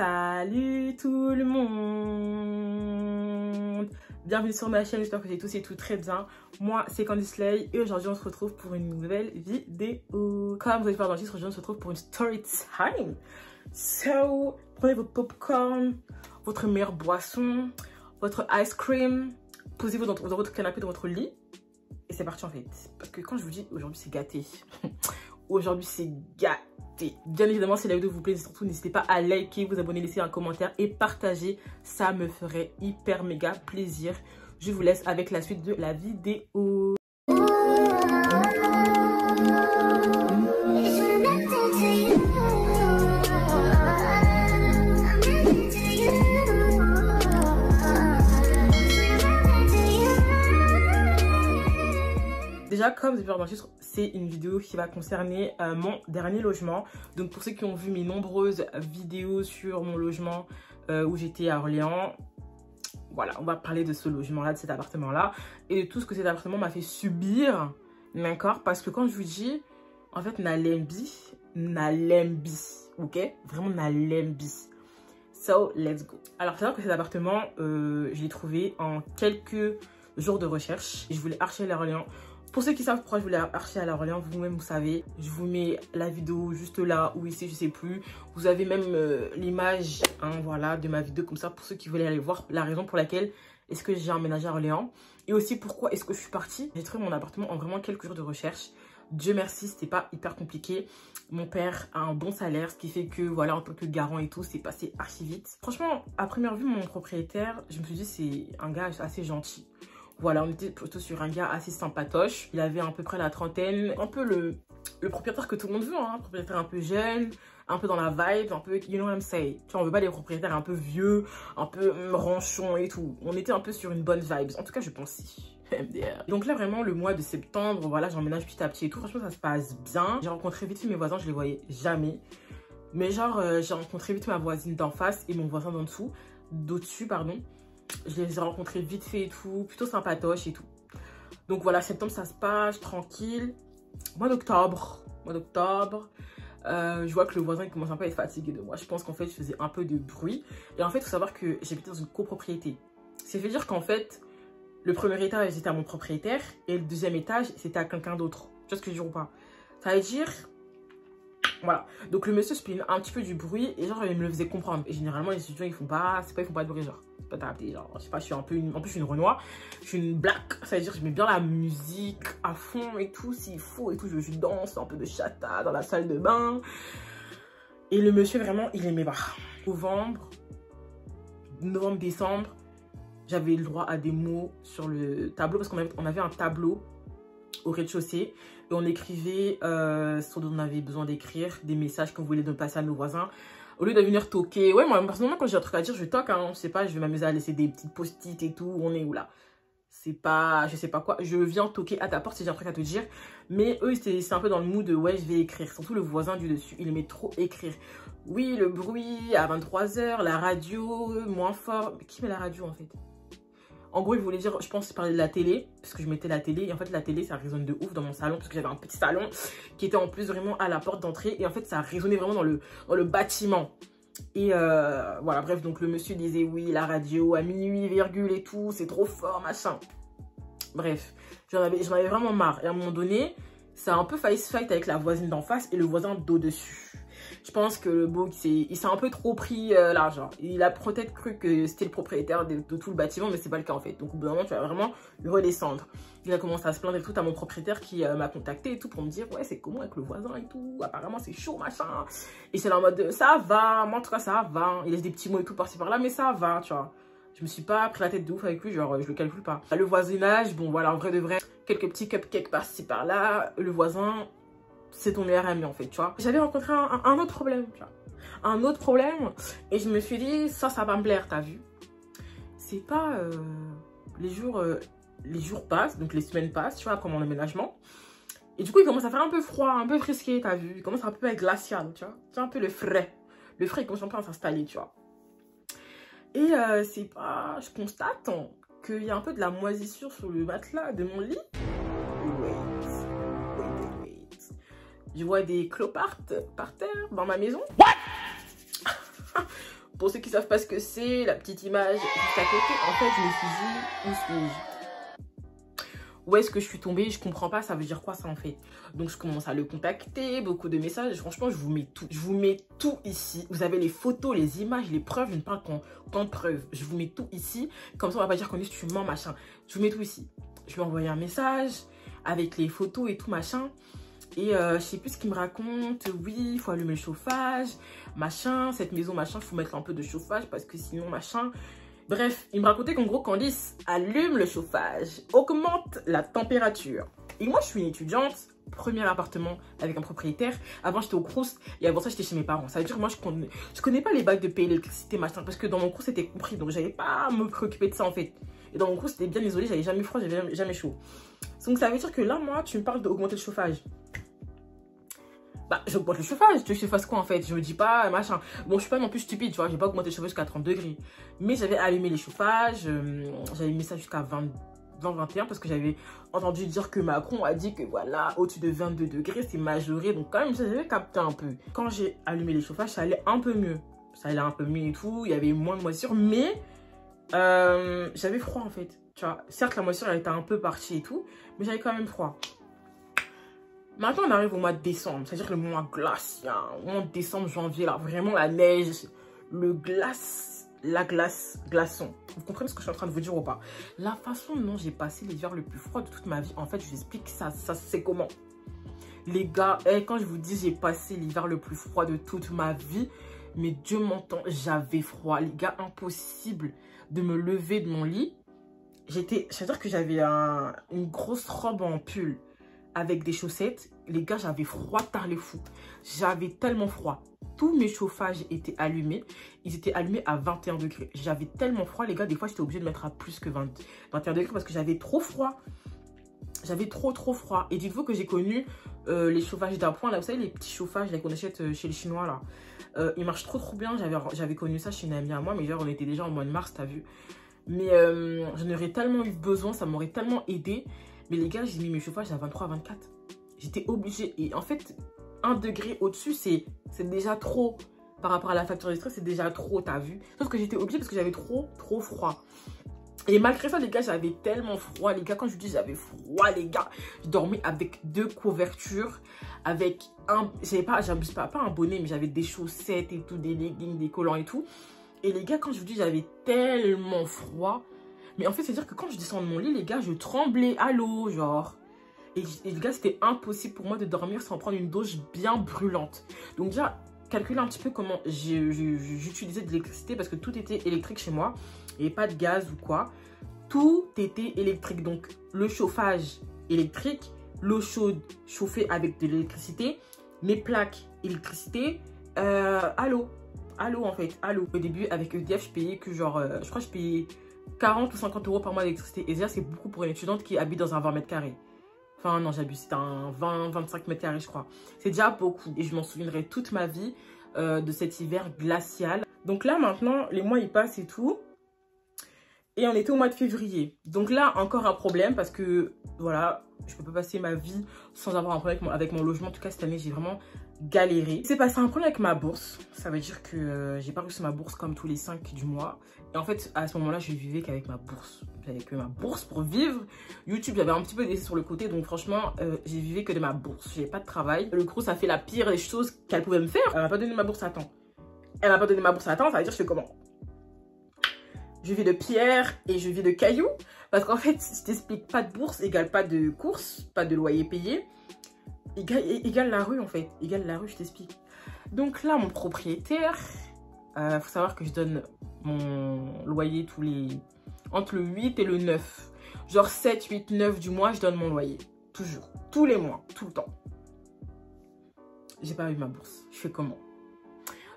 Salut tout le monde, bienvenue sur ma chaîne, j'espère que vous allez tous et tout très bien. Moi c'est Candy Slay et aujourd'hui on se retrouve pour une nouvelle vidéo. Comme vous allez voir dans le titre, aujourd'hui on se retrouve pour une story time. So, prenez vos popcorn, votre meilleure boisson, votre ice cream, posez-vous dans votre canapé, dans votre lit et c'est parti en fait. Parce que quand je vous dis aujourd'hui c'est gâté, aujourd'hui c'est gâté. Bien évidemment, si la vidéo vous plaît, surtout n'hésitez pas à liker, vous abonner, laisser un commentaire et partager. Ça me ferait hyper méga plaisir. Je vous laisse avec la suite de la vidéo. Déjà, comme vous avez vu dans le titre, c'est une vidéo qui va concerner mon dernier logement. Donc pour ceux qui ont vu mes nombreuses vidéos sur mon logement où j'étais à Orléans, voilà, on va parler de ce logement-là, de cet appartement-là et de tout ce que cet appartement m'a fait subir, d'accord? Parce que quand je vous dis, en fait, Nalembi, ok? Vraiment Nalembi. So, let's go. Alors, c'est vrai que cet appartement, je l'ai trouvé en quelques jours de recherche. Je voulais archer à Orléans. Pour ceux qui savent pourquoi je voulais archer à Orléans, vous-même vous savez, je vous mets la vidéo juste là ou ici, je sais plus. Vous avez même l'image, hein, voilà, de ma vidéo comme ça pour ceux qui voulaient aller voir la raison pour laquelle est-ce que j'ai emménagé à Orléans et aussi pourquoi est-ce que je suis partie. J'ai trouvé mon appartement en vraiment quelques jours de recherche. Dieu merci, c'était pas hyper compliqué. Mon père a un bon salaire, ce qui fait que voilà, en tant que garant et tout, c'est passé archi vite. Franchement, à première vue, mon propriétaire, je me suis dit c'est un gars assez gentil. Voilà, on était plutôt sur un gars assez sympatoche. Il avait à peu près la trentaine. Un peu le propriétaire que tout le monde veut, hein. Propriétaire un peu jeune, un peu dans la vibe, un peu, you know what I'm saying. Tu vois, on veut pas des propriétaires un peu vieux, un peu ronchons et tout. On était un peu sur une bonne vibe. En tout cas, je pense. MDR. Donc là, vraiment, le mois de septembre, voilà, j'emménage petit à petit et tout. Franchement, ça se passe bien. J'ai rencontré vite fait mes voisins, je les voyais jamais. Mais genre, j'ai rencontré vite fait ma voisine d'en face et mon voisin d'en dessous, d'au-dessus, pardon. Je les ai rencontrés vite fait et tout, plutôt sympatoche et tout. Donc voilà, septembre ça se passe tranquille. Mois d'octobre, je vois que le voisin il commence un peu à être fatigué de moi. Je pense qu'en fait je faisais un peu de bruit. Et en fait il faut savoir que j'habitais dans une copropriété. Ça veut dire qu'en fait le premier étage c'était à mon propriétaire et le deuxième étage c'était à quelqu'un d'autre. Tu vois ce que je veux dire ou pas? Ça veut dire... Voilà, donc le monsieur se plaignait un petit peu du bruit et genre il me le faisait comprendre. Et généralement les étudiants ils font pas de bruit, genre c'est pas adapté, genre je sais pas, je suis un peu une, en plus je suis une Renoir, je suis une black, ça veut dire que je mets bien la musique à fond et tout, s'il faut et tout, je danse un peu de chata dans la salle de bain. Et le monsieur vraiment il aimait pas. Novembre, décembre, j'avais le droit à des mots sur le tableau parce qu'on avait un tableau au rez-de-chaussée et on écrivait ce dont on avait besoin d'écrire, des messages qu'on voulait passer à nos voisins au lieu de venir toquer. Ouais, moi personnellement quand j'ai un truc à dire je toque, hein, je sais pas, je vais m'amuser à laisser des petites post-it et tout, on est où là, c'est pas, je sais pas quoi, je viens toquer à ta porte si j'ai un truc à te dire. Mais eux c'est un peu dans le mood de ouais je vais écrire, surtout le voisin du dessus, il aimait trop écrire. Oui, le bruit à 23 h, la radio moins fort, mais qui met la radio en fait? En gros, il voulait dire, je pense, parler de la télé, parce que je mettais la télé. Et en fait, la télé, ça résonne de ouf dans mon salon, parce que j'avais un petit salon qui était en plus vraiment à la porte d'entrée. Et en fait, ça résonnait vraiment dans le bâtiment. Et voilà, bref, donc le monsieur disait, oui, la radio à minuit, virgule et tout, c'est trop fort, machin. Bref, j'en avais vraiment marre. Et à un moment donné, ça a un peu failli se fight avec la voisine d'en face et le voisin d'au-dessus. Je pense que le beau, il s'est un peu trop pris l'argent. Il a peut-être cru que c'était le propriétaire de tout le bâtiment, mais c'est pas le cas en fait. Donc au bout d'un moment, tu vas vraiment le redescendre. Il a commencé à se plaindre et tout à mon propriétaire qui m'a contacté et tout pour me dire ouais c'est comment avec le voisin et tout. Apparemment c'est chaud machin. Et c'est là en mode ça va, moi en tout cas ça va. Il laisse des petits mots et tout par-ci par-là, mais ça va, tu vois. Je me suis pas pris la tête de ouf avec lui, genre je le calcule pas. Le voisinage, bon voilà, en vrai de vrai, quelques petits cupcakes par-ci par-là. Le voisin, c'est ton meilleur ami en fait, tu vois. J'avais rencontré un autre problème, tu vois. Un autre problème. Et je me suis dit, ça va me plaire, t'as vu. C'est pas... les jours passent, donc les semaines passent, tu vois, après mon aménagement. Et du coup, il commence à faire un peu froid, un peu frisqué, t'as vu. Il commence à un peu à être glacial, tu vois. C'est un peu le frais. Le frais, il commence un peu à s'installer, tu vois. Et c'est pas... Je constate qu'il y a un peu de la moisissure sur le matelas de mon lit. Wait. Je vois des clopards par terre dans ma maison. What? Pour ceux qui savent pas ce que c'est, la petite image juste à côté, en fait, je me suis dit, où suis-je? Où est-ce que je suis tombée? Je comprends pas, ça veut dire quoi ça en fait? Donc je commence à le contacter, beaucoup de messages. Franchement, je vous mets tout. Je vous mets tout ici. Vous avez les photos, les images, les preuves. Je ne parle qu'en preuves. Je vous mets tout ici. Comme ça, on va pas dire qu'on dit tu mens, machin. Je vous mets tout ici. Je lui ai envoyé un message avec les photos et tout, machin. Et je sais plus ce qu'il me raconte. Oui, il faut allumer le chauffage, machin. Cette maison, machin, il faut mettre un peu de chauffage parce que sinon, machin. Bref, il me racontait qu'en gros, Candice, allume le chauffage, augmente la température. Et moi, je suis une étudiante, premier appartement avec un propriétaire. Avant, j'étais au Crous et avant ça, j'étais chez mes parents. Ça veut dire que moi, je connais pas les bails de payer l'électricité, machin, parce que dans mon Crous, c'était compris. Donc, j'avais pas à me préoccuper de ça, en fait. Et dans mon Crous, c'était bien isolé, j'avais jamais froid, j'avais jamais chaud. Donc, ça veut dire que là, moi, tu me parles d'augmenter le chauffage. Bah, j'augmente le chauffage, tu veux que je fasse quoi en fait? Je me dis pas, machin. Bon, je suis pas non plus stupide, tu vois, j'ai pas augmenté le chauffage jusqu'à 30 degrés. Mais j'avais allumé les chauffages, j'avais mis ça jusqu'à 20-21 parce que j'avais entendu dire que Macron a dit que voilà, au-dessus de 22 degrés, c'est majoré. Donc quand même, j'avais capté un peu. Quand j'ai allumé les chauffages, ça allait un peu mieux. Ça allait un peu mieux et tout, il y avait moins de moisissure, mais j'avais froid en fait. Tu vois, certes, la moisissure, elle était un peu partie et tout, mais j'avais quand même froid. Maintenant, on arrive au mois de décembre, c'est-à-dire le mois glacial. Au mois de décembre, janvier, là, vraiment la neige, la glace, glaçon. Vous comprenez ce que je suis en train de vous dire ou pas? La façon dont j'ai passé l'hiver le plus froid de toute ma vie, en fait, je vous explique ça c'est comment. Les gars, quand je vous dis j'ai passé l'hiver le plus froid de toute ma vie, mais Dieu m'entend, j'avais froid. Les gars, impossible de me lever de mon lit. C'est-à-dire que j'avais une grosse robe en pull avec des chaussettes. Les gars, j'avais froid tard les fous. J'avais tellement froid. Tous mes chauffages étaient allumés. Ils étaient allumés à 21 degrés. J'avais tellement froid, les gars. Des fois, j'étais obligée de mettre à plus que 21 degrés parce que j'avais trop froid. J'avais trop froid. Et dites-vous que j'ai connu les chauffages d'appoint. Là, vous savez, les petits chauffages qu'on achète chez les Chinois, là. Ils marchent trop bien. J'avais connu ça chez une amie à moi. Mais genre, on était déjà en mois de mars, t'as vu. Mais j'en aurais tellement eu besoin. Ça m'aurait tellement aidé. Mais les gars, j'ai mis mes chauffages à 23, 24. J'étais obligée. Et en fait, 1 degré au-dessus, c'est déjà trop. Par rapport à la facture d'extrait, c'est déjà trop, t'as vu. Sauf que j'étais obligée parce que j'avais trop froid. Et malgré ça, les gars, j'avais tellement froid. Les gars, quand je vous dis j'avais froid, les gars, je dormais avec 2 couvertures. Avec un... j'abuse pas un bonnet, mais j'avais des chaussettes et tout, des leggings, des collants et tout. Et les gars, quand je vous dis j'avais tellement froid... Mais en fait, c'est-à-dire que quand je descends de mon lit, les gars, je tremblais à l'eau, genre. Et les gars, c'était impossible pour moi de dormir sans prendre une douche bien brûlante. Donc déjà, calculez un petit peu comment j'utilisais de l'électricité parce que tout était électrique chez moi. Il n'y avait pas de gaz ou quoi. Tout était électrique. Donc, le chauffage électrique, l'eau chaude chauffée avec de l'électricité, mes plaques électricité, à l'eau. À l'eau, en fait, à l'eau. Au début, avec EDF, je payais que genre, je crois que je payais 40 ou 50 € par mois d'électricité. Et déjà, c'est beaucoup pour une étudiante qui habite dans un 20 mètres carrés. Enfin, non, j'abuse. C'était un 20-25 mètres carrés, je crois. C'est déjà beaucoup. Et je m'en souviendrai toute ma vie de cet hiver glacial. Donc là, maintenant, les mois, ils passent et tout. Et on était au mois de février. Donc là, encore un problème parce que, voilà, je peux pas passer ma vie sans avoir un problème avec mon logement. En tout cas, cette année, j'ai vraiment galéré. C'est passé un problème avec ma bourse. Ça veut dire que j'ai pas reçu ma bourse comme tous les 5 du mois. Et en fait, à ce moment-là, je vivais qu'avec ma bourse. J'avais que ma bourse pour vivre. YouTube, j'avais un petit peu laissé sur le côté. Donc franchement, j'ai vivé que de ma bourse. J'avais pas de travail. Le gros, ça fait la pire des choses qu'elle pouvait me faire. Elle m'a pas donné ma bourse à temps. Elle m'a pas donné ma bourse à temps. Ça veut dire, je fais comment? Je vis de pierre et je vis de cailloux. Parce qu'en fait, je t'explique, pas de bourse égale pas de course, pas de loyer payé. Égale la rue, en fait. Égale la rue, je t'explique. Donc là, mon propriétaire, faut savoir que je donne mon loyer entre le 8 et le 9. Genre 7, 8, 9 du mois, je donne mon loyer. Toujours. Tous les mois. Tout le temps. J'ai pas eu ma bourse. Je fais comment?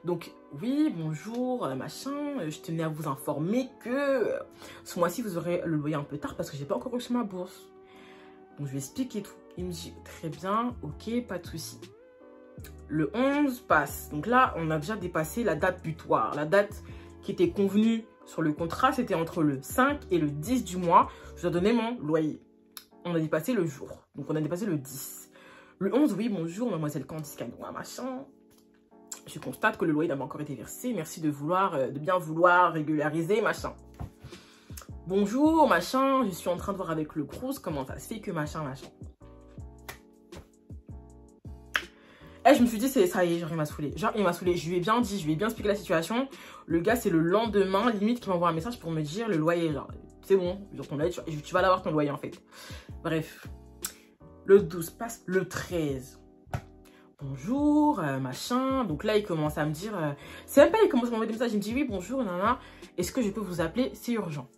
Donc, oui, bonjour, machin. Je tenais à vous informer que ce mois-ci, vous aurez le loyer un peu tard parce que j'ai pas encore reçu ma bourse. Donc, je lui explique et tout. Il me dit, très bien, ok, pas de souci. Le 11 passe. Donc là, on a déjà dépassé la date butoir. La date qui était convenue sur le contrat, c'était entre le 5 et le 10 du mois. Je dois donner mon loyer. On a dépassé le jour. Donc, on a dépassé le 10. Le 11, oui, bonjour, mademoiselle Candice Canois, machin. Je constate que le loyer n'a pas encore été versé. Merci de bien vouloir régulariser, machin. Bonjour, machin. Je suis en train de voir avec le Crous comment ça se fait que machin. Et je me suis dit, ça y est, genre, il m'a saoulé. Genre, il m'a saoulé. Je lui ai bien dit, je lui ai bien expliqué la situation. Le gars, c'est le lendemain, limite, qui m'envoie un message pour me dire le loyer, genre, c'est bon, genre, ton loyer, tu vas l'avoir ton loyer, en fait. Bref. Le 12 passe, le 13. Bonjour, machin. Donc là, il commence à me dire... c'est même pas, il commence à m'envoyer des messages. Il me dit, oui, bonjour, nana. Est-ce que je peux vous appeler? C'est urgent.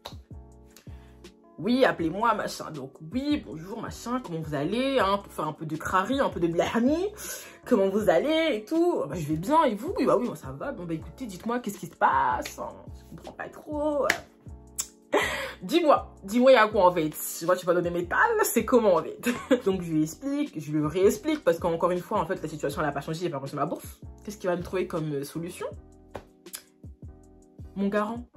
Oui, appelez-moi, machin. Donc, oui, bonjour, machin. Comment vous allez, hein, pour faire un peu de crari, un peu de blahni. Comment vous allez et tout. Bah, je vais bien, et vous? Oui, bah oui, moi, ça va. Bon, bah écoutez, dites-moi, qu'est-ce qui se passe, hein. Je comprends pas trop. Dis-moi, il y a quoi en fait? Tu vois, tu vas donner métal, c'est comment en fait? Donc je lui explique, je lui réexplique parce qu'encore une fois, en fait, la situation elle n'a pas changé, j'ai pas reçu ma bourse. Qu'est-ce qu'il va me trouver comme solution? Mon garant.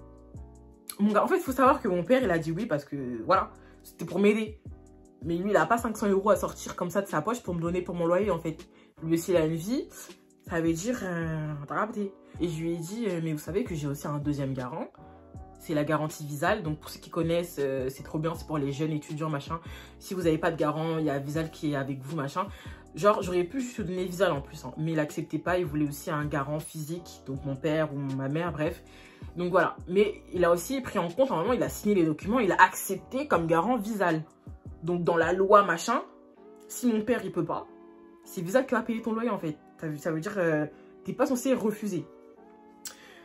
En fait, il faut savoir que mon père, il a dit oui parce que voilà, c'était pour m'aider. Mais lui, il n'a pas 500 € à sortir comme ça de sa poche pour me donner pour mon loyer en fait. Lui aussi, il a une vie, ça veut dire, t'as capté. Et je lui ai dit, mais vous savez que j'ai aussi un deuxième garant. C'est la garantie Visal. Donc, pour ceux qui connaissent, c'est trop bien. C'est pour les jeunes étudiants, machin. Si vous n'avez pas de garant, il y a Visal qui est avec vous, machin. Genre, j'aurais pu juste donner Visal en plus. Hein, mais il n'acceptait pas. Il voulait aussi un garant physique. Donc, mon père ou ma mère, bref. Donc, voilà. Mais il a aussi pris en compte, normalement, il a signé les documents. Il a accepté comme garant Visal. Donc, dans la loi, machin, si mon père, il peut pas, c'est Visal qui va payer ton loyer, en fait. Ça veut dire, t'es pas censé refuser.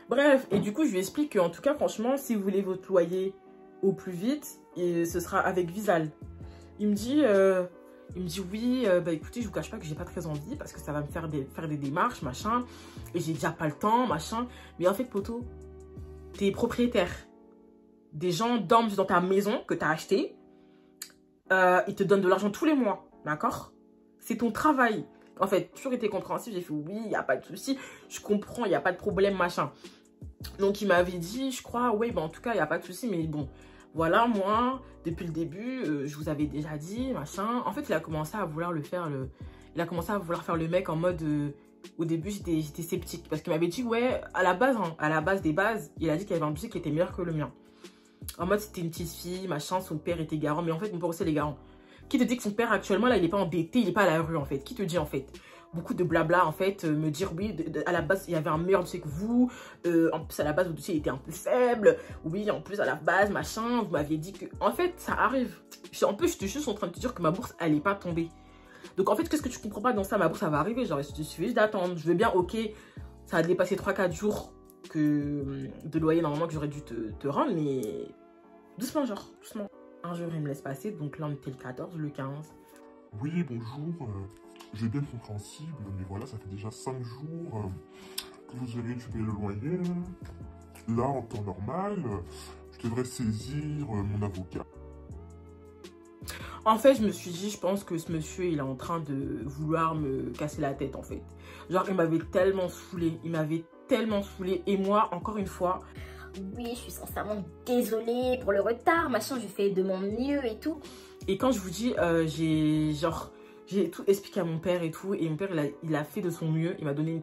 Bref, et du coup, je lui explique qu'en tout cas, franchement, si vous voulez votre loyer au plus vite, et ce sera avec Visal. Il me dit oui, bah écoutez, je vous cache pas que j'ai pas très envie parce que ça va me faire des démarches, machin, et j'ai déjà pas le temps, machin. Mais en fait, poto, t'es propriétaire. Des gens dorment dans ta maison que t'as acheté, ils te donnent de l'argent tous les mois, d'accord? C'est ton travail. En fait, toujours été compréhensif, j'ai fait oui, il n'y a pas de souci, je comprends, il n'y a pas de problème, machin. Donc, il m'avait dit, je crois, oui, bah, en tout cas, il n'y a pas de souci, mais bon, voilà, moi, depuis le début, je vous avais déjà dit, machin. En fait, il a commencé à vouloir faire le mec en mode, au début, j'étais sceptique, parce qu'il m'avait dit, ouais, à la base des bases, il a dit qu'il y avait un dossier qui était meilleur que le mien. En mode, c'était une petite fille, machin, son père était garant, mais en fait, mon père aussi, les garants. Qui te dit que son père actuellement là il est pas endetté, il est pas à la rue en fait? Qui te dit en fait? Beaucoup de blabla en fait, me dire oui, à la base il y avait un meilleur dossier que vous, en plus à la base le dossier était un peu faible, oui en plus à la base machin, vous m'aviez dit que... En fait ça arrive, en plus je suis juste en train de te dire que ma bourse elle est pas tombée. Donc en fait qu'est-ce que tu comprends pas dans ça? Ma bourse ça va arriver, genre il suffit juste d'attendre, je veux bien ok, ça a dépassé 3-4 jours de loyer normalement que j'aurais dû te rendre, mais doucement genre, doucement. Un jour, il me laisse passer, donc là, on était le 14, le 15. Oui, bonjour, j'ai bien compréhensible, mais voilà, ça fait déjà 5 jours que vous avez dû payer le loyer. Là, en temps normal, je devrais saisir mon avocat. En fait, je me suis dit, je pense que ce monsieur, il est en train de vouloir me casser la tête, en fait. Genre, il m'avait tellement saoulée, et moi, encore une fois... Oui, je suis sincèrement désolée pour le retard, machin, je fais de mon mieux et tout. Et quand je vous dis, j'ai tout expliqué à mon père et tout, et mon père, il a fait de son mieux, il m'a donné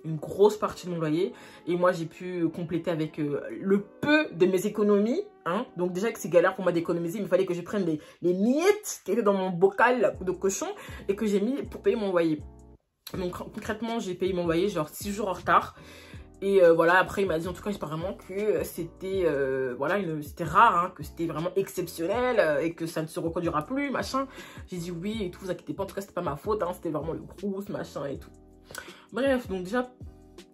une grosse partie de mon loyer, et moi, j'ai pu compléter avec le peu de mes économies, hein. Donc déjà que c'est galère pour moi d'économiser, il me fallait que je prenne les miettes qui étaient dans mon bocal de cochon, et que j'ai mis pour payer mon loyer. Donc concrètement, j'ai payé mon loyer genre 6 jours en retard. Et voilà, après il m'a dit en tout cas vraiment que c'était voilà, c'était rare, hein, que c'était vraiment exceptionnel et que ça ne se reproduira plus, machin. J'ai dit oui et tout, vous inquiétez pas, en tout cas c'était pas ma faute, hein, c'était vraiment le Crous, machin et tout. Bref, donc déjà,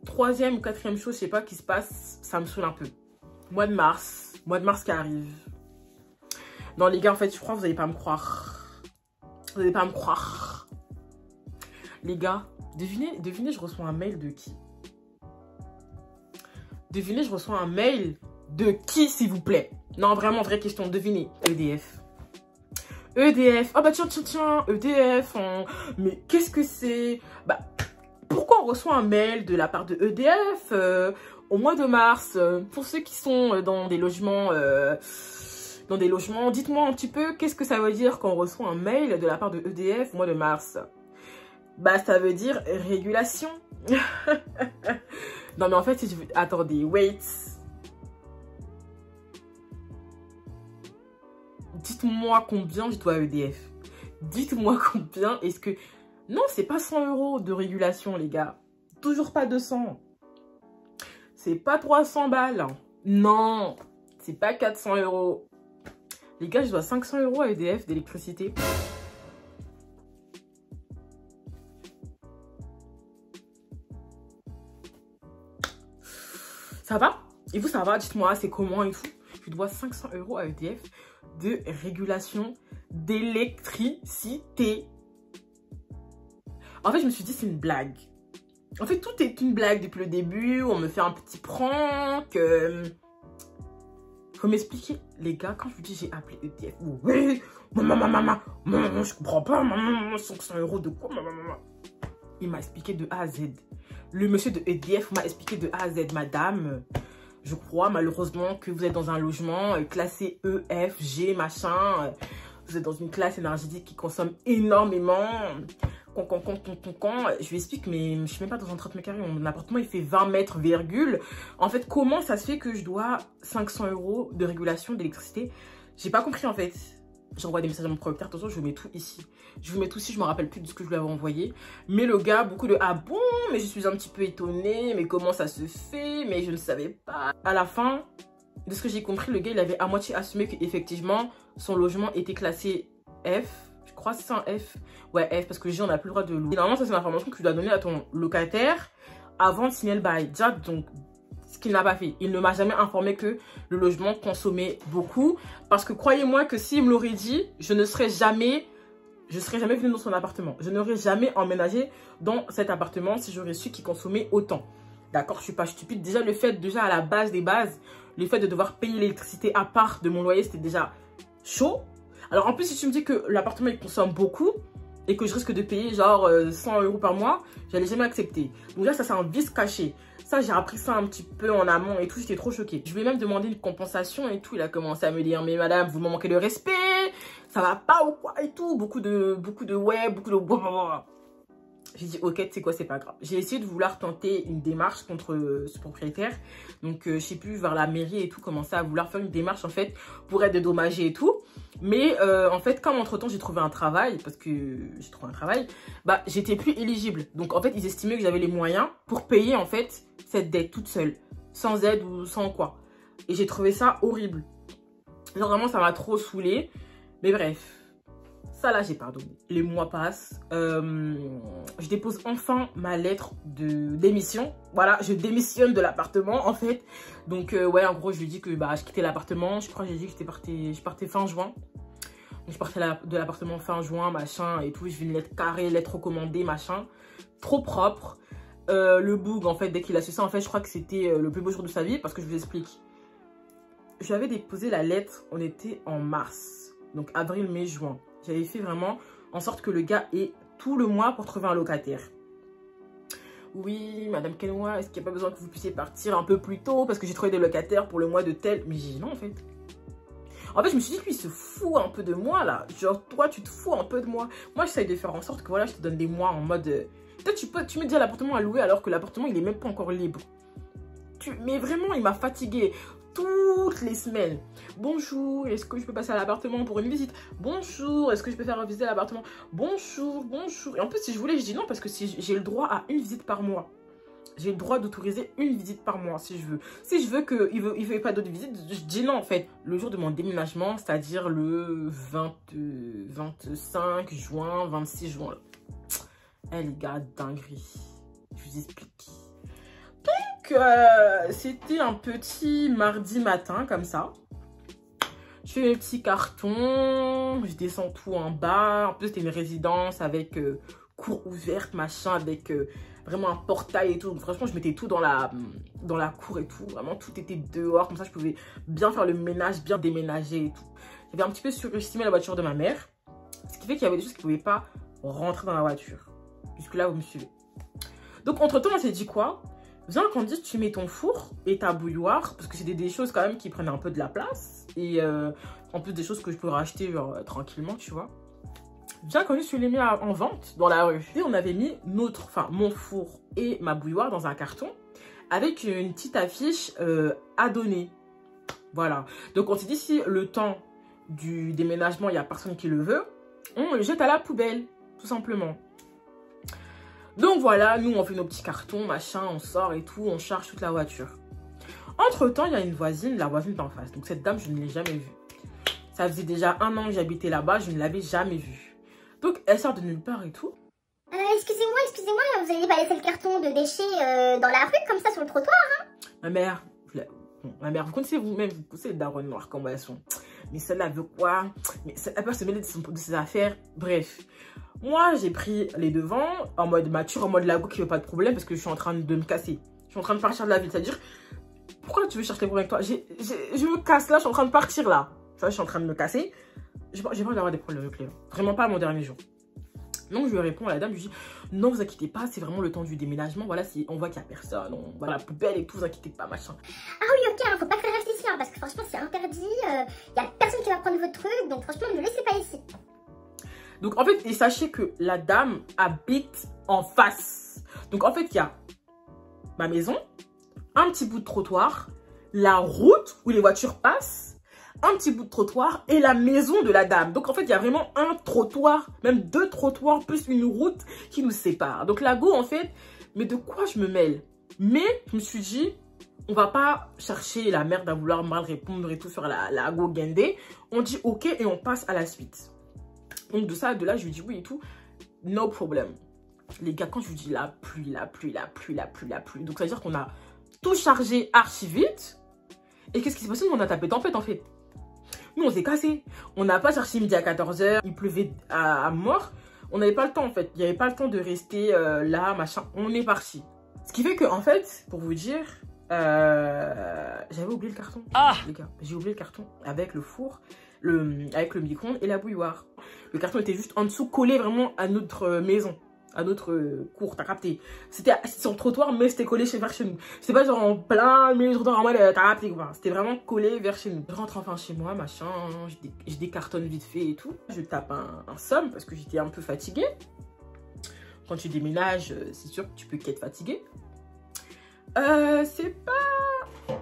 3e ou 4e chose, je sais pas, qui se passe, ça me saoule un peu. Mois de mars qui arrive. Non les gars, en fait, je crois que vous allez pas me croire. Vous allez pas me croire. Les gars, devinez, je reçois un mail de qui? Devinez, je reçois un mail de qui, s'il vous plaît? Non, vraiment, vraie question, devinez. EDF. EDF. Ah bah tiens, EDF. Hein. Mais qu'est-ce que c'est? Bah, pourquoi on reçoit un mail de la part de EDF au mois de mars? Pour ceux qui sont dans des logements, dites-moi un petit peu, qu'est-ce que ça veut dire quand on reçoit un mail de la part de EDF au mois de mars? Bah, ça veut dire régulation. Non, mais en fait, si je veux... Attendez, wait. Dites-moi combien je dois à EDF. Dites-moi combien est-ce que... Non, c'est pas 100 € de régulation, les gars. Toujours pas 200. C'est pas 300 balles. Non, c'est pas 400 €. Les gars, je dois 500 € à EDF d'électricité. Ça va? Et vous, ça va? Dites-moi, c'est comment et tout? Je dois 500 € à EDF de régulation d'électricité. En fait, je me suis dit, c'est une blague. En fait, tout est une blague depuis le début. On me fait un petit prank. Faut m'expliquer. Les gars, quand je vous dis j'ai appelé EDF. Oui, maman, je comprends pas. Maman, 500 € de quoi, maman? Il m'a expliqué de A à Z. Le monsieur de EDF m'a expliqué de A à Z. Madame, je crois malheureusement que vous êtes dans un logement classé E, F, G, machin. Vous êtes dans une classe énergétique qui consomme énormément. Je lui explique, mais je suis même pas dans un 30 mètres carrés. Mon appartement, il fait 20 mètres, virgule. En fait, comment ça se fait que je dois 500 € de régulation d'électricité? J'ai pas compris, en fait. J'envoie des messages à mon producteur. Attention, je vous mets tout ici. Je vous mets tout ici. Je me rappelle plus de ce que je lui avais envoyé. Mais le gars, beaucoup de « Ah bon? Mais je suis un petit peu étonnée. Mais comment ça se fait? Mais je ne savais pas. » À la fin, de ce que j'ai compris, le gars, il avait à moitié assumé qu'effectivement, son logement était classé F. Je crois que c'est un F. Ouais, F, parce que le G, on n'a plus le droit de louer. Et normalement, ça, c'est l'information que tu dois donner à ton locataire avant de signer le bail. Déjà, donc, ce qu'il n'a pas fait. Il ne m'a jamais informé que le logement consommait beaucoup. Parce que croyez-moi que s'il me l'aurait dit, je ne serais jamais venue dans son appartement. Je n'aurais jamais emménagé dans cet appartement si j'aurais su qu'il consommait autant. D'accord, je suis pas stupide. Déjà, le fait, à la base des bases, le fait de devoir payer l'électricité à part de mon loyer, c'était déjà chaud. Alors en plus, si tu me dis que l'appartement il consomme beaucoup et que je risque de payer genre 100 € par mois, j'allais jamais accepter. Donc là, ça c'est un vice caché. Ça, j'ai appris ça un petit peu en amont et tout, j'étais trop choquée. Je lui ai même demandé une compensation et tout. Il a commencé à me dire, mais madame, vous me manquez de respect, ça va pas ou quoi et tout. Beaucoup de ouais, beaucoup de... J'ai dit, ok, tu sais quoi, c'est pas grave. J'ai essayé de vouloir tenter une démarche contre ce propriétaire. Donc, je sais plus, vers la mairie et tout, commencer à vouloir faire une démarche, en fait, pour être dédommagé et tout. Mais, en fait, comme entre-temps, j'ai trouvé un travail, parce que j'ai trouvé un travail, bah, j'étais plus éligible. Donc, en fait, ils estimaient que j'avais les moyens pour payer, en fait, cette dette toute seule. Sans aide ou sans quoi. Et j'ai trouvé ça horrible. Genre, vraiment, ça m'a trop saoulée. Mais bref. Ça là j'ai pardonné. Les mois passent. Je dépose enfin ma lettre de démission. Voilà, je démissionne de l'appartement en fait. Donc ouais, en gros je lui dis que bah, je quittais l'appartement. Je crois que j'ai dit que je partais fin juin. Donc je partais de l'appartement fin juin, machin et tout. Je vais une lettre carrée, lettre recommandée, machin. Trop propre. Le boug en fait, dès qu'il a su ça, en fait je crois que c'était le plus beau jour de sa vie. Parce que je vous explique. Je lui avais déposé la lettre, on était en mars. Donc avril, mai, juin. J'avais fait vraiment en sorte que le gars ait tout le mois pour trouver un locataire. Oui, madame Kenwa, est-ce qu'il n'y a pas besoin que vous puissiez partir un peu plus tôt parce que j'ai trouvé des locataires pour le mois de tel... Mais j'ai dit non, en fait. En fait, je me suis dit, lui, il se fout un peu de moi, là. Genre, toi, tu te fous un peu de moi. Moi, j'essaye de faire en sorte que, voilà, je te donne des mois en mode... Toi, tu me dis à l'appartement à louer alors que l'appartement, il est même pas encore libre. Mais vraiment, il m'a fatiguée. Toutes les semaines. Bonjour, est-ce que je peux passer à l'appartement pour une visite? Bonjour, est-ce que je peux faire visiter l'appartement? Bonjour, bonjour. Et en plus, si je voulais, je dis non parce que si j'ai le droit à une visite par mois. J'ai le droit d'autoriser une visite par mois si je veux. Si je veux qu'il ne veut pas d'autres visites, je dis non en fait. Le jour de mon déménagement, c'est-à-dire le 25 juin, 26 juin. Eh les gars, dinguerie. Je vous explique. Donc, c'était un petit mardi matin, comme ça. Je fais mes petits cartons, je descends tout en bas. En plus, c'était une résidence avec cour ouverte, machin, avec vraiment un portail et tout. Donc, franchement, je mettais tout dans la cour et tout. Vraiment, tout était dehors. Comme ça, je pouvais bien faire le ménage, bien déménager et tout. J'avais un petit peu surestimé la voiture de ma mère. Ce qui fait qu'il y avait des choses qui ne pouvaient pas rentrer dans la voiture. Jusque-là, vous me suivez. Donc, entre-temps, on s'est dit quoi? Viens, Candice, tu mets ton four et ta bouilloire, parce que c'est des choses quand même qui prennent un peu de la place. Et en plus des choses que je peux racheter genre tranquillement, tu vois. bien connu, je l'ai mis en vente dans la rue. Et on avait mis mon four et ma bouilloire dans un carton avec une petite affiche à donner. Voilà. Donc on s'est dit, si le temps du déménagement, il n'y a personne qui le veut, on le jette à la poubelle, tout simplement. Donc voilà, nous on fait nos petits cartons, machin, on sort et tout, on charge toute la voiture. Entre temps, il y a une voisine, la voisine d'en face. Donc cette dame, je ne l'ai jamais vue. Ça faisait déjà 1 an que j'habitais là-bas, je ne l'avais jamais vue. Donc elle sort de nulle part et tout. Excusez-moi, vous n'allez pas laisser le carton de déchets dans la rue comme ça sur le trottoir, hein? Ma mère, vous connaissez vous-même, vous connaissez les darons noirs comme elles sont. Mais celle-là veut quoi? Mais elle peut se mêler de ses affaires. Bref. Moi, j'ai pris les devants en mode mature, en mode lago qui veut pas de problème parce que je suis en train de me casser. Je suis en train de partir de la ville. C'est-à-dire, pourquoi tu veux chercher les problèmes avec toi? Je me casse là, je suis en train de partir là. Ça, je suis en train de me casser. J'ai pas envie d'avoir des problèmes avec Léo. Vraiment pas à mon dernier jour. Donc, je lui réponds à la dame, je lui dis, non, vous inquiétez pas, c'est vraiment le temps du déménagement. Voilà, si on voit qu'il y a personne, on voit la poubelle et tout, vous inquiétez pas, machin. Ah oui, ok, hein, faut pas que ça reste ici, hein, parce que franchement, c'est interdit. Y a personne qui va prendre votre truc, donc franchement, ne le laissez pas ici. Donc, en fait, et sachez que la dame habite en face. Donc, en fait, il y a ma maison, un petit bout de trottoir, la route où les voitures passent, un petit bout de trottoir et la maison de la dame. Donc, en fait, il y a vraiment un trottoir, même 2 trottoirs, plus une route qui nous sépare. Donc, la go, en fait, mais de quoi je me mêle? Mais, je me suis dit, on va pas chercher la merde à vouloir mal répondre et tout sur la go guindé. On dit ok et on passe à la suite. Donc, de là, je lui dis oui et tout. No problem. Les gars, quand je lui dis la pluie. Donc, ça veut dire qu'on a tout chargé archi vite. Et qu'est-ce qui s'est passé? On a tapé tempête, en fait. Nous, on s'est cassé. On n'a pas cherché midi à 14 h. Il pleuvait à mort. On n'avait pas le temps, en fait. Il n'y avait pas le temps de rester là, machin. On est parti. Ce qui fait que, en fait, pour vous dire, j'avais oublié le carton. Ah, les gars, j'ai oublié le carton avec le four, avec le micro-ondes et la bouilloire. Le carton était juste en dessous, collé vraiment à notre maison. À notre cour, t'as capté. C'était sur le trottoir, mais c'était collé vers chez nous. C'était pas genre en plein milieu du trottoir, en mode t'as capté quoi. C'était vraiment collé vers chez nous. Je rentre enfin chez moi, machin, je décartonne vite fait et tout. Je tape un somme parce que j'étais un peu fatiguée. Quand tu déménages, c'est sûr que tu peux qu'être fatiguée. C'est pas...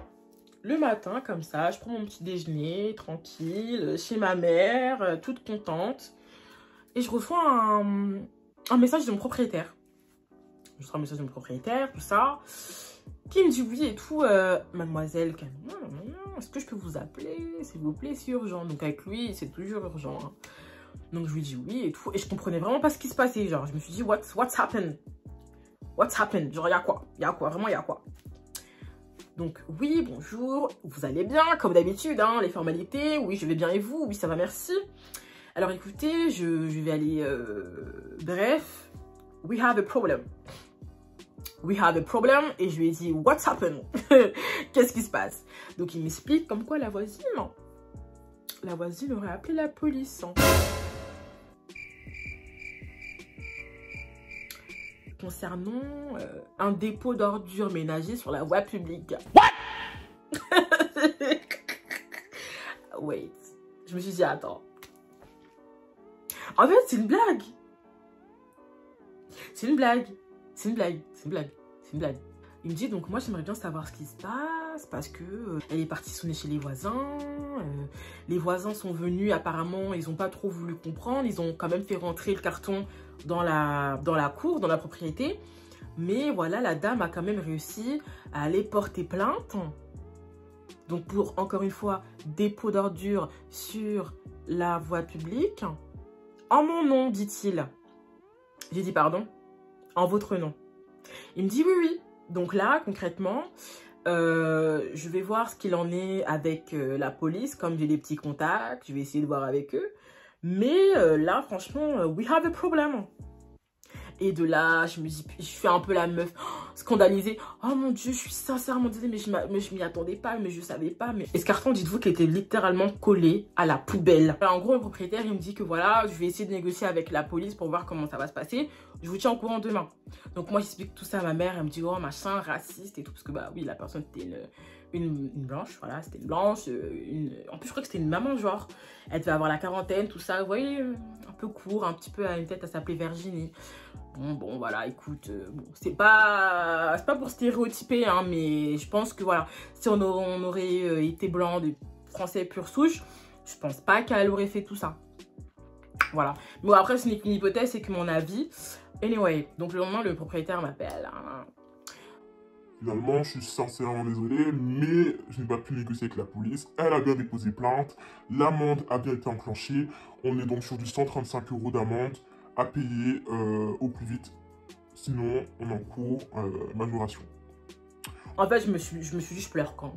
Le matin, comme ça, je prends mon petit déjeuner, tranquille, chez ma mère, toute contente. Et je reçois un message de mon propriétaire. Je reçois un message de mon propriétaire, tout ça. Qui me dit oui et tout. Mademoiselle, est-ce que je peux vous appeler? S'il vous plaît, c'est urgent. Donc avec lui, c'est toujours urgent. Hein. Donc je lui dis oui et tout. Et je comprenais vraiment pas ce qui se passait. Genre, je me suis dit, what's happened? What's happened? Genre, il y a quoi? Il y a quoi? Vraiment, il y a quoi? Donc, oui, bonjour. Vous allez bien? Comme d'habitude, hein, les formalités. Oui, je vais bien et vous? Oui, ça va, merci. Alors écoutez, je vais aller... bref, we have a problem. We have a problem. Et je lui ai dit, what's happened? Qu'est-ce qui se passe? Donc il m'explique comme quoi la voisine aurait appelé la police. Hein. Concernant un dépôt d'ordures ménagères sur la voie publique. What? Wait. Je me suis dit, attends. En fait, c'est une blague. C'est une blague. C'est une blague. C'est une blague. C'est une blague. Il me dit, donc moi, j'aimerais bien savoir ce qui se passe parce que elle est partie sonner chez les voisins. Les voisins sont venus, apparemment, ils n'ont pas trop voulu comprendre. Ils ont quand même fait rentrer le carton dans la cour, dans la propriété. Mais voilà, la dame a quand même réussi à aller porter plainte. Donc, pour, encore une fois, dépôt d'ordures sur la voie publique. En mon nom, dit-il. J'ai dit pardon. En votre nom. Il me dit oui, oui. Donc là, concrètement, je vais voir ce qu'il en est avec la police. Comme j'ai des petits contacts, je vais essayer de voir avec eux. Mais là, franchement, we have a problem. Et de là, je me dis, je fais un peu la meuf scandalisée. Oh mon Dieu, je suis sincèrement désolée, mais je m'y attendais pas, mais je savais pas. Mais... Et ce carton, dites-vous qu'il était littéralement collé à la poubelle. Alors, en gros, le propriétaire, il me dit que voilà, je vais essayer de négocier avec la police pour voir comment ça va se passer. Je vous tiens au courant demain. Donc moi, j'explique tout ça à ma mère. Elle me dit, oh machin, raciste et tout. Parce que bah oui, la personne était une blanche, voilà, c'était une blanche. En plus, je crois que c'était une maman, genre. Elle devait avoir la quarantaine, tout ça. Vous voyez, un peu court, un petit peu à une tête, elle s'appelait Virginie. Bon, voilà, écoute, bon, c'est pas pour stéréotyper, hein, mais je pense que, voilà, si on aurait été blanc, de français pure souche, je pense pas qu'elle aurait fait tout ça. Voilà. Mais bon, après, ce n'est qu'une hypothèse, c'est que mon avis. Anyway, donc le lendemain, le propriétaire m'appelle. Finalement, je suis sincèrement désolé, mais je n'ai pas pu négocier avec la police. Elle a bien déposé plainte, l'amende a bien été enclenchée. On est donc sur du 135 € d'amende à payer au plus vite. Sinon, on encourt majoration. En fait, je me suis dit, je pleure quand?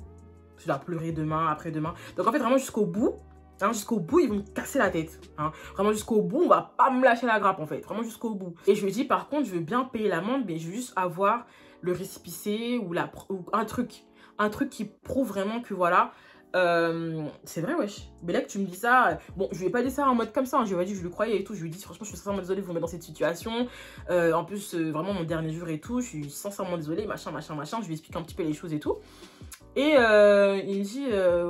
Je dois pleurer demain, après-demain. Donc en fait, vraiment jusqu'au bout, hein, ils vont me casser la tête. Hein. Vraiment jusqu'au bout, on va pas me lâcher la grappe en fait. Vraiment jusqu'au bout. Et je lui ai dit, par contre, je veux bien payer l'amende, mais je veux juste avoir le récépissé ou un truc qui prouve vraiment que voilà, c'est vrai, wesh. Mais là que tu me dis ça, bon, je lui ai pas dit ça en mode comme ça, hein, je lui ai dit, je le croyais et tout, je lui ai dit, franchement, je suis sincèrement désolée de vous mettre dans cette situation, en plus, vraiment mon dernier jour et tout, je suis sincèrement désolée, machin, je lui explique un petit peu les choses et tout, et il me dit,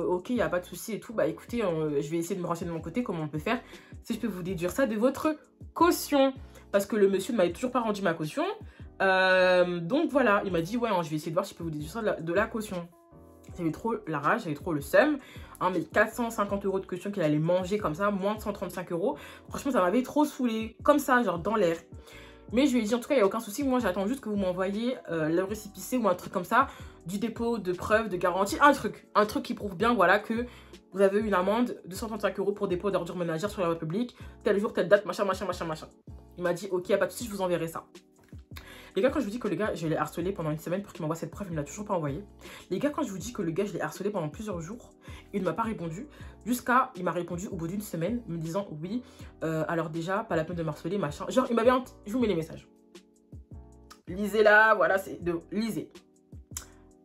ok, il n'y a pas de souci et tout, bah écoutez, je vais essayer de me renseigner de mon côté, comment on peut faire, si je peux vous déduire ça de votre caution, parce que le monsieur ne m'avait toujours pas rendu ma caution, donc voilà, il m'a dit, ouais, hein, je vais essayer de voir si je peux vous déduire ça de la caution. J'avais trop la rage, j'avais trop le seum. Hein, mais 450 € de caution qu'il allait manger comme ça, moins de 135 €. Franchement, ça m'avait trop saoulé. Comme ça, genre dans l'air. Mais je lui ai dit, en tout cas, il n'y a aucun souci. Moi, j'attends juste que vous m'envoyiez le récépissé ou un truc comme ça. Du dépôt de preuve, de garantie. Un truc qui prouve bien, voilà, que vous avez eu une amende de 135 € pour dépôt d'ordures ménagères sur la voie publique. Tel jour, telle date, machin. Il m'a dit, ok, il n'y a pas de souci, je vous enverrai ça. Les gars, quand je vous dis que le gars, je l'ai harcelé pendant une semaine pour qu'il m'envoie cette preuve, il ne l'a toujours pas envoyé. Les gars, quand je vous dis que le gars, je l'ai harcelé pendant plusieurs jours, il ne m'a pas répondu. Jusqu'à, il m'a répondu au bout d'une semaine, me disant, oui, alors déjà, pas la peine de m'harceler, machin. Genre, il m'avait... Je vous mets les messages. Lisez-la, voilà, c'est de... Lisez.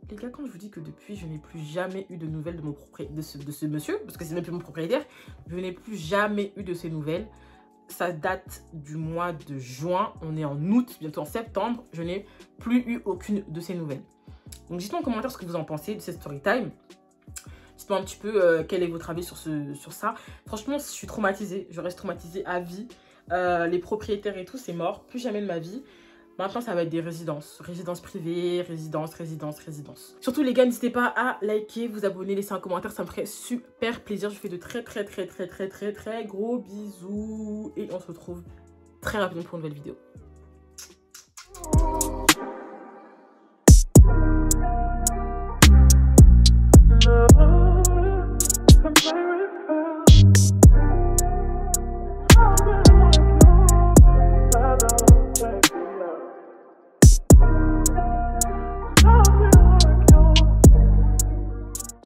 Les gars, quand je vous dis que depuis, je n'ai plus jamais eu de nouvelles de ce monsieur, parce que c'est même plus mon propriétaire, je n'ai plus jamais eu de ses nouvelles. Ça date du mois de juin, on est en août, bientôt en septembre, je n'ai plus eu aucune de ces nouvelles. Donc dites-moi en commentaire ce que vous en pensez de cette story time. Dites-moi un petit peu quel est votre avis sur ça. Franchement, je suis traumatisée, je reste traumatisée à vie. Les propriétaires et tout, c'est mort, plus jamais de ma vie. Maintenant, ça va être des résidences privées, résidences. Surtout les gars, n'hésitez pas à liker, vous abonner, laisser un commentaire, ça me ferait super plaisir. Je vous fais de très gros bisous et on se retrouve très rapidement pour une nouvelle vidéo.